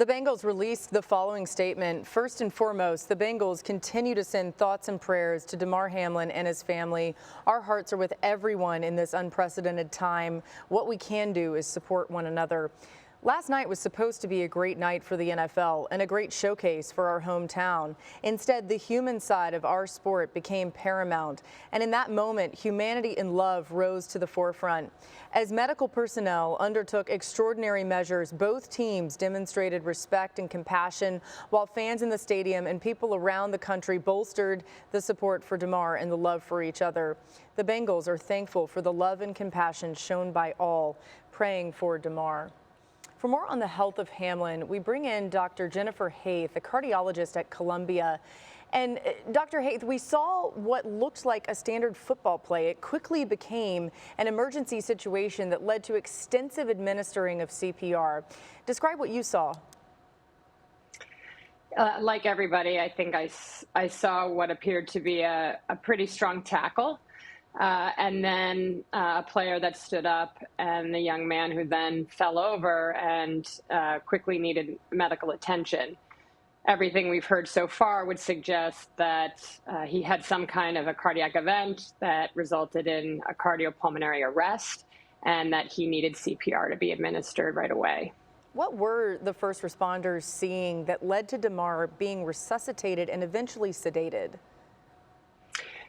The Bengals released the following statement. First and foremost, the Bengals continue to send thoughts and prayers to Damar Hamlin and his family. Our hearts are with everyone in this unprecedented time. What we can do is support one another. Last night was supposed to be a great night for the NFL and a great showcase for our hometown. Instead, the human side of our sport became paramount. And in that moment, humanity and love rose to the forefront. As medical personnel undertook extraordinary measures, both teams demonstrated respect and compassion, while fans in the stadium and people around the country bolstered the support for Damar and the love for each other. The Bengals are thankful for the love and compassion shown by all, praying for Damar. For more on the health of Hamlin, we bring in Dr. Jennifer Haythe, a cardiologist at Columbia. And Dr. Haythe, we saw what looked like a standard football play. It quickly became an emergency situation that led to extensive administering of CPR. Describe what you saw. Like everybody, I think I saw what appeared to be a pretty strong tackle. And then a player that stood up and the young man who then fell over and quickly needed medical attention. Everything we've heard so far would suggest that he had some kind of a cardiac event that resulted in a cardiopulmonary arrest and that he needed CPR to be administered right away. What were the first responders seeing that led to Damar being resuscitated and eventually sedated?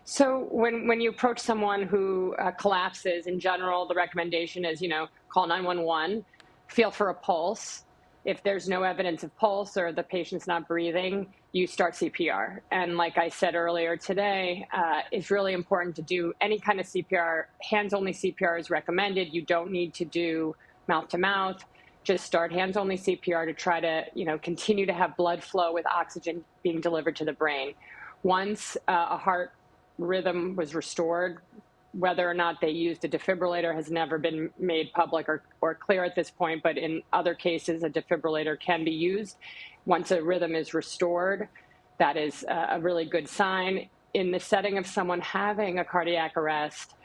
So when you approach someone who collapses, in general, the recommendation is, call 911, feel for a pulse. If there's no evidence of pulse or the patient's not breathing, you start CPR. And like I said earlier today, it's really important to do any kind of CPR. Hands-only CPR is recommended. You don't need to do mouth-to-mouth. Just start hands-only CPR to try to, continue to have blood flow with oxygen being delivered to the brain. Once a heart rhythm was restored, whether or not they used a defibrillator has never been made public or clear at this point, but in other cases, a defibrillator can be used. Once a rhythm is restored, that is a really good sign. In the setting of someone having a cardiac arrest,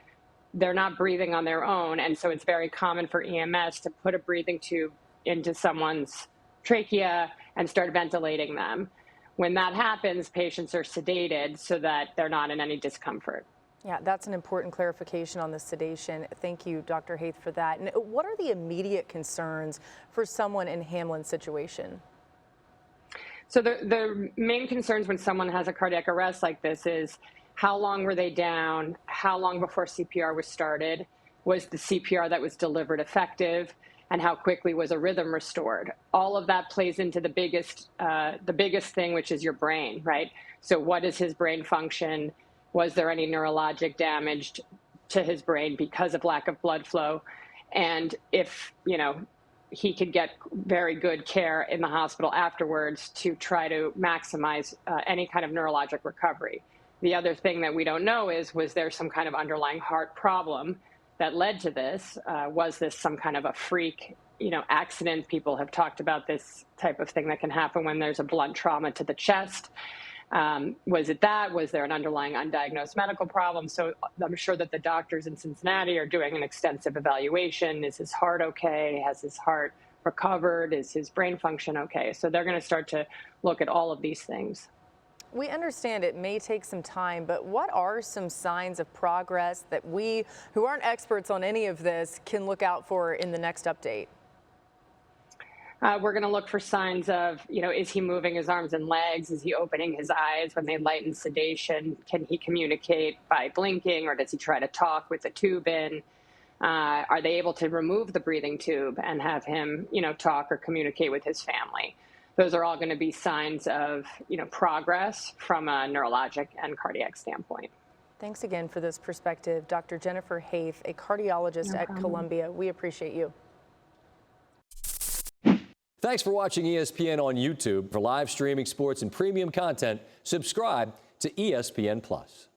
they're not breathing on their own, and so it's very common for EMS to put a breathing tube into someone's trachea and start ventilating them. When that happens, patients are sedated so that they're not in any discomfort. Yeah, that's an important clarification on the sedation. Thank you, Dr. Haythe, for that. And what are the immediate concerns for someone in Hamlin's situation? So the main concerns when someone has a cardiac arrest like this is how long were they down? How long before CPR was started? Was the CPR that was delivered effective? And how quickly was a rhythm restored? All of that plays into the biggest thing, which is your brain, right? So what is his brain function? Was there any neurologic damage to his brain because of lack of blood flow? And if, he could get very good care in the hospital afterwards to try to maximize any kind of neurologic recovery. The other thing that we don't know is, was there some kind of underlying heart problem that led to this? Was this some kind of a freak, accident? People have talked about this type of thing that can happen when there's a blunt trauma to the chest. Was it that? Was there an underlying undiagnosed medical problem? So I'm sure that the doctors in Cincinnati are doing an extensive evaluation. Is his heart okay? Has his heart recovered? Is his brain function okay? So they're going to start to look at all of these things. We understand it may take some time, but what are some signs of progress that we, who aren't experts on any of this, can look out for in the next update? We're going to look for signs of, is he moving his arms and legs? Is he opening his eyes when they lighten sedation? Can he communicate by blinking, or does he try to talk with the tube in? Are they able to remove the breathing tube and have him, talk or communicate with his family? Those are all going to be signs of, progress from a neurologic and cardiac standpoint. Thanks again for this perspective, Dr. Jennifer Haythe, a cardiologist at Columbia. We appreciate you. Thanks for watching ESPN on YouTube. For live streaming sports and premium content, subscribe to ESPN+.